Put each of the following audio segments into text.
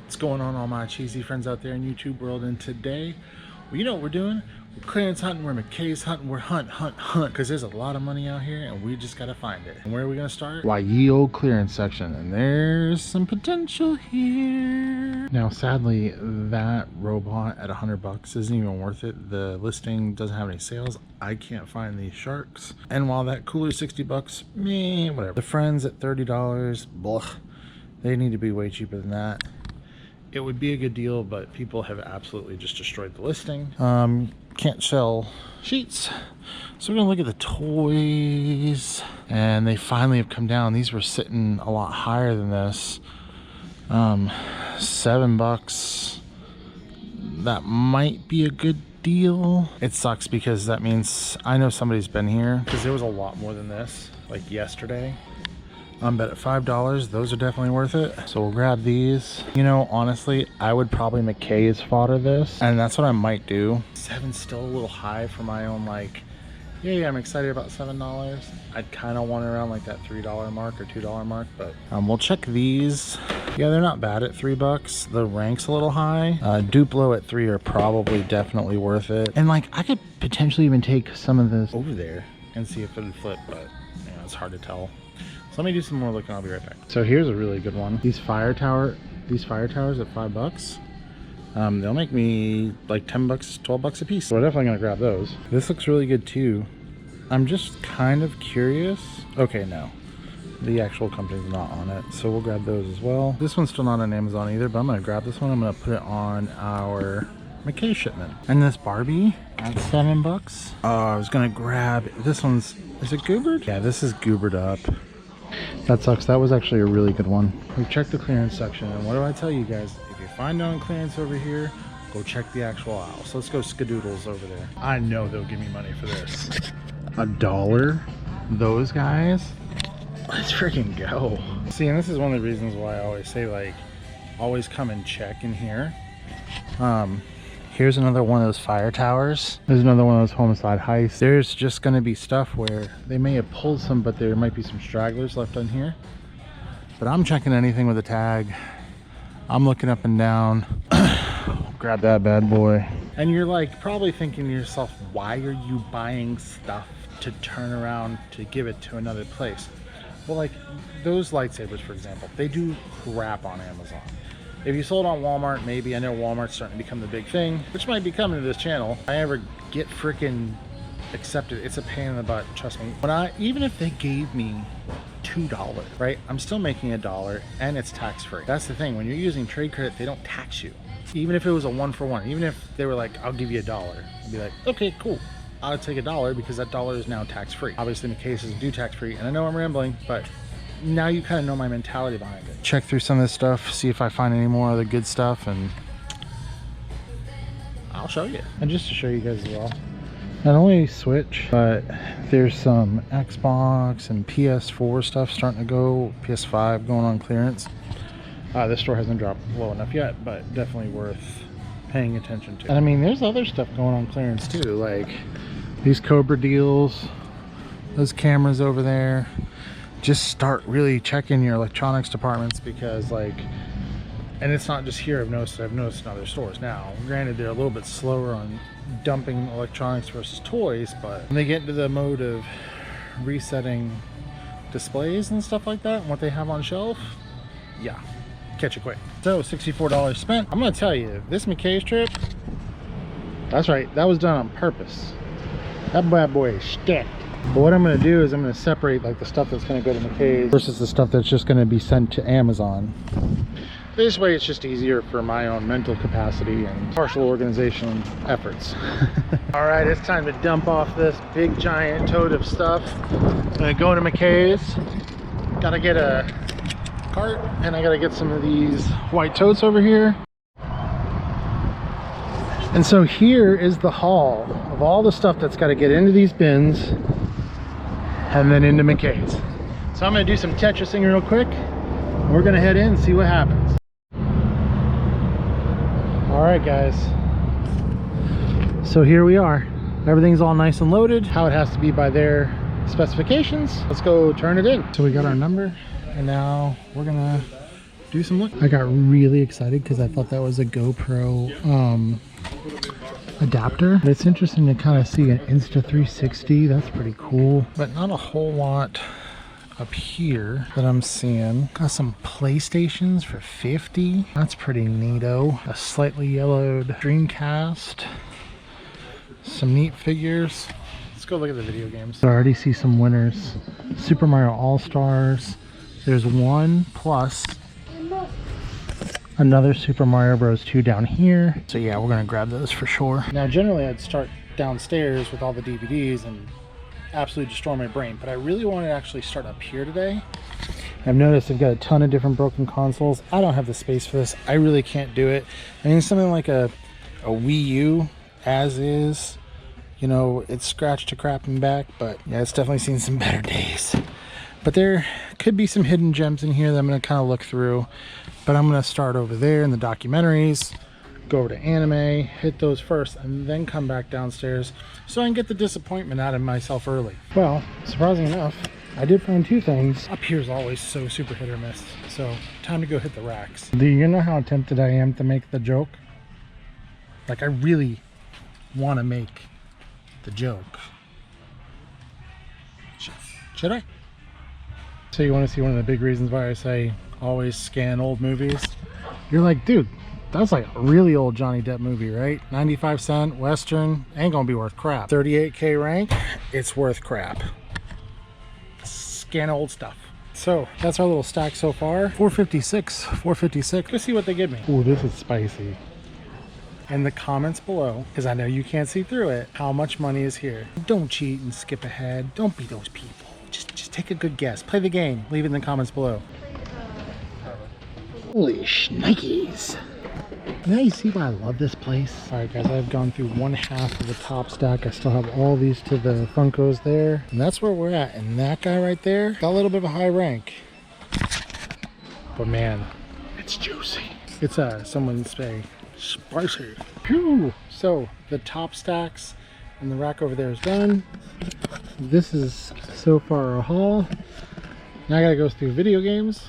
What's going on, all my cheesy friends out there in YouTube world? And today, well, you know what we're doing? We're clearance hunting, we're McKay's hunting, we're hunt, because there's a lot of money out here and we just gotta find it. And where are we gonna start? Why, ye old clearance section, and there's some potential here. Now, sadly, that robot at $100 isn't even worth it. The listing doesn't have any sales. I can't find these sharks. And while that cooler's $60, meh, whatever. The friends at $30, blah, they need to be way cheaper than that. It would be a good deal, but people have absolutely just destroyed the listing. Can't sell sheets. So we're gonna look at the toys, and they finally have come down. These were sitting a lot higher than this. $7. That might be a good deal. It sucks because that means I know somebody's been here, because there was a lot more than this, like yesterday. But at $5, those are definitely worth it. So we'll grab these. You know, honestly, I would probably McKay's fodder this, and that's what I might do. $7's still a little high for my own, like, yeah, I'm excited about $7. I'd kind of want it around like that $3 mark or $2 mark, but we'll check these. Yeah, they're not bad at $3. The rank's a little high. Duplo at $3 are probably definitely worth it. And like, I could potentially even take some of this over there and see if it would flip, but you know, it's hard to tell. So let me do some more looking. I'll be right back. So here's a really good one. These fire towers at $5. They'll make me like $10, $12 a piece. So we're definitely gonna grab those. This looks really good too. I'm just kind of curious. Okay, no, the actual company's not on it, so we'll grab those as well. This one's still not on Amazon either, but I'm gonna grab this one. I'm gonna put it on our McKay shipment. And this Barbie at $7. I was gonna grab this one's. Is it goobered? Yeah, this is goobered up. That sucks. That was actually a really good one. We've checked the clearance section, and what do I tell you guys? If you find it on clearance over here, go check the actual aisle. So let's go skadoodles over there. I know they'll give me money for this. $1? Those guys? Let's freaking go. See, and this is one of the reasons why I always say, like, always come and check in here. Here's another one of those fire towers. There's another one of those homicide heists. There's just going to be stuff where they may have pulled some, but there might be some stragglers left on here. But I'm checking anything with a tag. I'm looking up and down. Grab that bad boy. And you're like probably thinking to yourself, why are you buying stuff to turn around to give it to another place? Well, like those lightsabers, for example, they do crap on Amazon. If you sold on Walmart, maybe. I know Walmart's starting to become the big thing, which might be coming to this channel. If I ever get freaking accepted, it's a pain in the butt, trust me. But even if they gave me $2, right? I'm still making $1 and it's tax-free. That's the thing. When you're using trade credit, they don't tax you. Even if it was a 1-for-1, even if they were like, I'll give you $1, I'd be like, okay, cool. I'll take $1 because that $1 is now tax-free. Obviously, McKay doesn't do tax-free, and I know I'm rambling, but now you kind of know my mentality behind it. Check through some of this stuff, see if I find any more other good stuff, and I'll show you. And just to show you guys as well, not only Switch, but there's some Xbox and PS4 stuff starting to go, PS5 going on clearance. This store hasn't dropped low enough yet, but definitely worth paying attention to. And I mean, there's other stuff going on clearance too, like these Cobra deals, those cameras over there. Just start really checking your electronics departments, because like, and it's not just here, I've noticed in other stores now. Granted, they're a little bit slower on dumping electronics versus toys, but when they get into the mode of resetting displays and stuff like that and what they have on shelf, yeah, catch it quick. So $64 spent. I'm gonna tell you, this McKay's trip, that's right, that was done on purpose. That bad boy is stacked. But what I'm going to do is I'm going to separate like the stuff that's going to go to McKay's versus the stuff that's just going to be sent to Amazon. This way it's just easier for my own mental capacity and partial organization efforts. All right, it's time to dump off this big giant tote of stuff. I'm going to go to McKay's. Got to get a cart, and I got to get some of these white totes over here. And so here is the haul of all the stuff that's got to get into these bins and then into McKay's. So I'm gonna do some Tetrising real quick. We're gonna head in and see what happens. All right, guys. So here we are. Everything's all nice and loaded, how it has to be by their specifications. Let's go turn it in. So we got our number, and now we're gonna do some look. I got really excited because I thought that was a GoPro adapter. But it's interesting to kind of see an Insta360. That's pretty cool, but not a whole lot up here that I'm seeing. Got some PlayStations for 50. That's pretty neato. A slightly yellowed Dreamcast. Some neat figures. Let's go look at the video games. I already see some winners. Super Mario All-Stars. There's one plus another Super Mario Bros. 2 down here. So yeah, we're gonna grab those for sure. Now generally I'd start downstairs with all the DVDs and absolutely destroy my brain, but I really want to actually start up here today. I've noticed they've got a ton of different broken consoles. I don't have the space for this. I really can't do it. I mean, something like a Wii U as is, you know, it's scratched to crap and back, but yeah, it's definitely seen some better days. But there could be some hidden gems in here that I'm going to kind of look through, but I'm going to start over there in the documentaries, go over to anime, hit those first, and then come back downstairs so I can get the disappointment out of myself early. Well, surprising enough, I did find two things. Up here is always so super hit or miss, so time to go hit the racks. Do you know how tempted I am to make the joke? Like, I really want to make the joke. Should I? So you want to see one of the big reasons why I say always scan old movies? You're like, dude, that's like a really old Johnny Depp movie, right? 95-cent, Western, ain't gonna be worth crap. 38K rank, it's worth crap. Scan old stuff. So that's our little stack so far. 456, 456. Let's see what they give me. Ooh, this is spicy. In the comments below, because I know you can't see through it, how much money is here. Don't cheat and skip ahead. Don't be those people. Just take a good guess. Play the game. Leave it in the comments below. Holy shnikes. Now you see why I love this place. All right, guys, I've gone through one half of the top stack. I still have all these to the Funkos there. And that's where we're at. And that guy right there got a little bit of a high rank. But man, it's juicy. It's someone say spicy. Whew. So the top stacks and the rack over there is done. This is so far a haul. Now I gotta go through video games,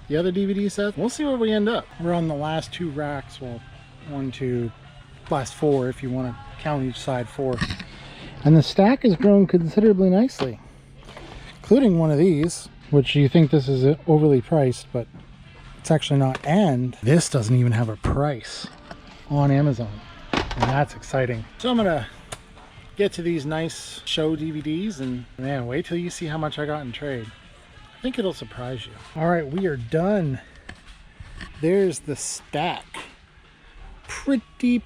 the other DVD set. We'll see where we end up. We're on the last two racks. Well, one, two, last four if you want to count each side, four. And the stack has grown considerably nicely, including one of these, which you think this is overly priced, but it's actually not. And this doesn't even have a price on Amazon, and that's exciting. So I'm gonna get to these nice show DVDs, and man, wait till you see how much I got in trade. I think it'll surprise you. All right, we are done. There's the stack. Pretty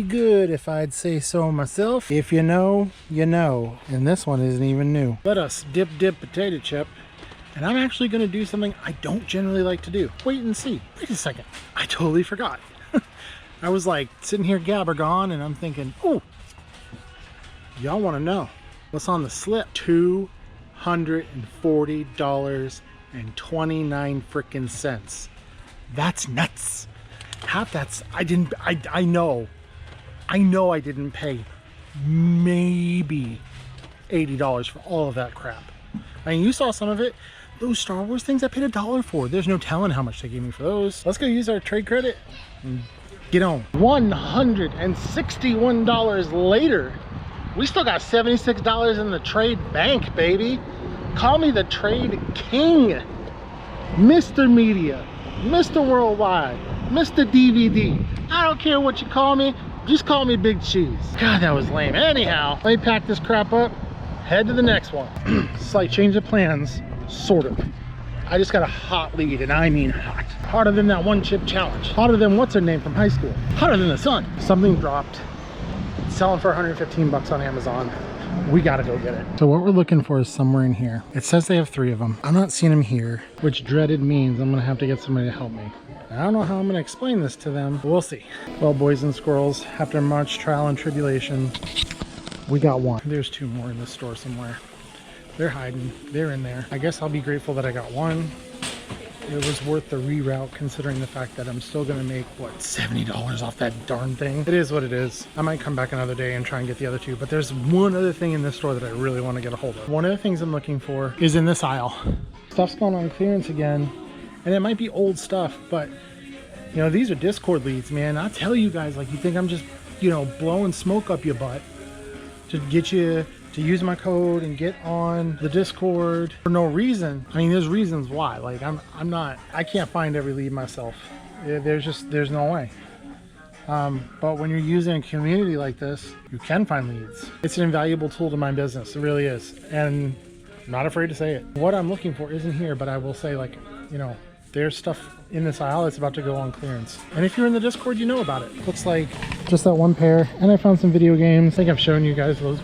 good, if I'd say so myself. If you know, you know. And this one isn't even new. Let us dip potato chip. And I'm actually gonna do something I don't generally like to do. Wait and see. Wait a second. I totally forgot. I was like sitting here gabbergone and I'm thinking, oh, y'all wanna know what's on the slip? $240.29 freaking cents. That's nuts. Half that's, I know I didn't pay maybe $80 for all of that crap. I mean, you saw some of it. Those Star Wars things I paid $1 for. There's no telling how much they gave me for those. Let's go use our trade credit and get on. $161 later, we still got $76 in the trade bank, baby. Call me the trade king. Mr. Media, Mr. Worldwide, Mr. DVD. I don't care what you call me, just call me Big Cheese. God, that was lame. Anyhow, let me pack this crap up, head to the next one. Slight change of plans, sort of. I just got a hot lead, and I mean hot. Hotter than that one chip challenge. Hotter than what's her name from high school. Hotter than the sun. Something dropped. It's selling for 115 bucks on Amazon. We gotta go get it. So what we're looking for is somewhere in here. It says they have 3 of them. I'm not seeing them here, which dreaded means I'm gonna have to get somebody to help me. I don't know how I'm gonna explain this to them, but we'll see. Well, boys and squirrels, after much trial and tribulation, we got one. There's 2 more in this store somewhere. They're hiding, they're in there. I guess I'll be grateful that I got one. It was worth the reroute considering the fact that I'm still gonna make, what, $70 off that darn thing? It is what it is. I might come back another day and try and get the other 2, but there's one other thing in this store that I really want to get a hold of. One of the things I'm looking for is in this aisle. Stuff's going on clearance again, And it might be old stuff, but you know, these are Discord leads, man. I'll tell you guys, like, you think I'm just, you know, blowing smoke up your butt to get you to use my code and get on the Discord for no reason. I mean, there's reasons why. Like, I can't find every lead myself. There's no way. But when you're using a community like this, you can find leads. It's an invaluable tool to my business. It really is. And I'm not afraid to say it. What I'm looking for isn't here, but I will say, like, you know, there's stuff in this aisle that's about to go on clearance. And if you're in the Discord, you know about it. Looks like just that one pair. And I found some video games. I think I've shown you guys those.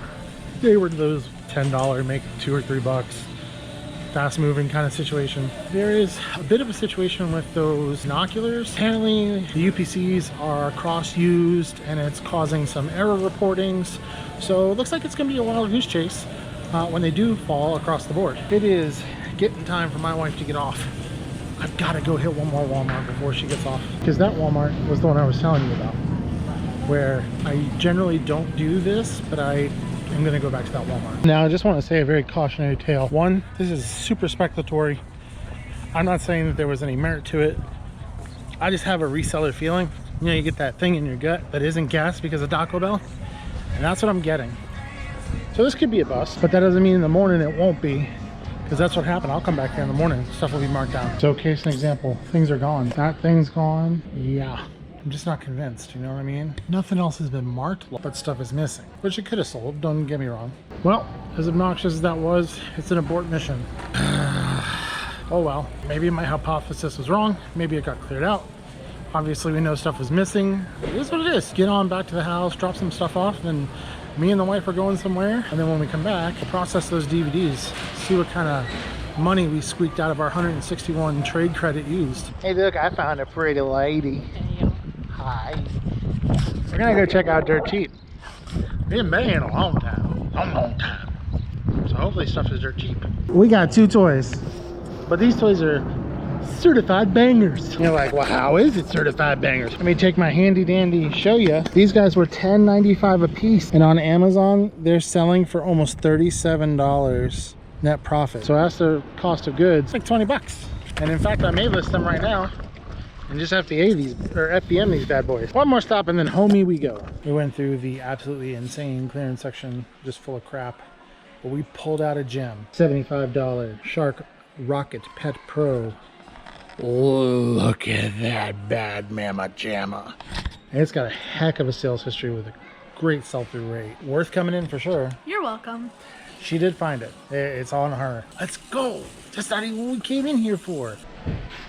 They were those $10, make $2 or $3. Fast moving kind of situation. There is a bit of a situation with those binoculars. Apparently the UPCs are cross-used and it's causing some error reportings. So it looks like it's gonna be a wild goose chase when they do fall across the board. It is getting time for my wife to get off. I've got to go hit one more Walmart before she gets off, because that Walmart was the one I was telling you about, where I generally don't do this, but I'm going to go back to that Walmart. Now, I just want to say a very cautionary tale. One, this is super speculatory. I'm not saying that there was any merit to it. I just have a reseller feeling. You know, you get that thing in your gut that isn't gas because of Taco Bell, and that's what I'm getting. So this could be a bust, but that doesn't mean in the morning it won't be. Because that's what happened. I'll come back here in the morning, stuff will be marked down. So case an example, things are gone. That thing's gone. Yeah, I'm just not convinced, you know what I mean? Nothing else has been marked, but stuff is missing, which it could have sold, don't get me wrong. Well, as obnoxious as that was, it's an abort mission. Oh well, maybe my hypothesis was wrong. Maybe it got cleared out. Obviously we know stuff was missing. It is what it is. Get on back to the house, drop some stuff off, and me and the wife are going somewhere, and then when we come back, we'll process those DVDs, see what kind of money we squeaked out of our 161 trade credit used. Hey look, I found a pretty lady. Hi. We're gonna go check out Dirt Cheap. We haven't been here in a long time. Long time. So hopefully stuff is dirt cheap. We got 2 toys, but these toys are certified bangers. You're like, well, how is it certified bangers? Let me take my handy dandy show you. These guys were $10.95 a piece, and on Amazon they're selling for almost $37 net profit. So that's the cost of goods, like 20 bucks. And in fact, I may list them right now and just FBM these bad boys. One more stop and then homie we go. We went through the absolutely insane clearance section, just full of crap, but we pulled out a gem. $75 Shark Rocket Pet Pro. Look at that bad mama jamma. And it's got a heck of a sales history with a great sell-through rate. Worth coming in for sure. You're welcome. She did find it. It's on her. Let's go. That's not even what we came in here for.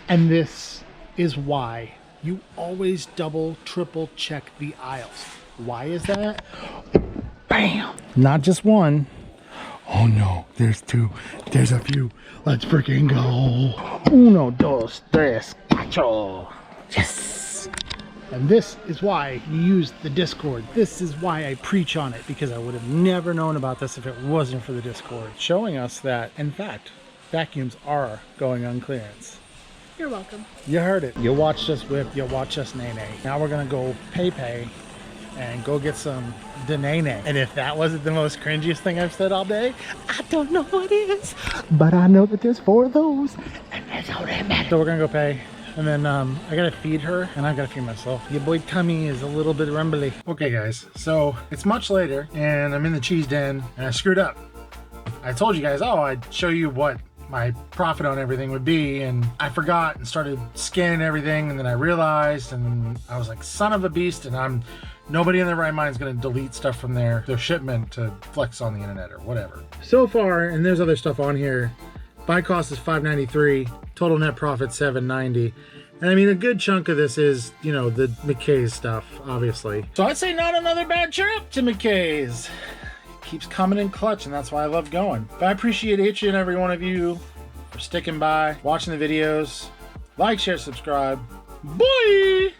And this is why you always double, triple check the aisles. Why is that? Bam. Not just one. Oh no, there's 2. There's a few. Let's freaking go. 1, 2, 3, 4. Yes. And this is why you use the Discord. This is why I preach on it, because I would have never known about this if it wasn't for the Discord, showing us that, in fact, vacuums are going on clearance. You're welcome. You heard it. You watched us whip, you watched us nay-nay. Now we're gonna go pay and go get some denene. And if that wasn't the most cringiest thing I've said all day, I don't know what is. But I know that there's 4 of those, and that's all that matters. So we're gonna go pay, and then I gotta feed her, and I gotta feed myself. Your boy tummy is a little bit rumbly. Okay guys, so it's much later, and I'm in the cheese den, and I screwed up. I told you guys, oh, I'd show you what my profit on everything would be, and I forgot and started scanning everything, and then I realized, and I was like, son of a beast, and nobody in their right mind is going to delete stuff from their shipment to flex on the internet or whatever. So far, and there's other stuff on here, buy cost is $5.93, total net profit $7.90. And I mean, a good chunk of this is, you know, the McKay's stuff, obviously. So I'd say not another bad trip to McKay's. Keeps coming in clutch, and that's why I love going. But I appreciate each and every one of you for sticking by, watching the videos. Like, share, subscribe. Bye!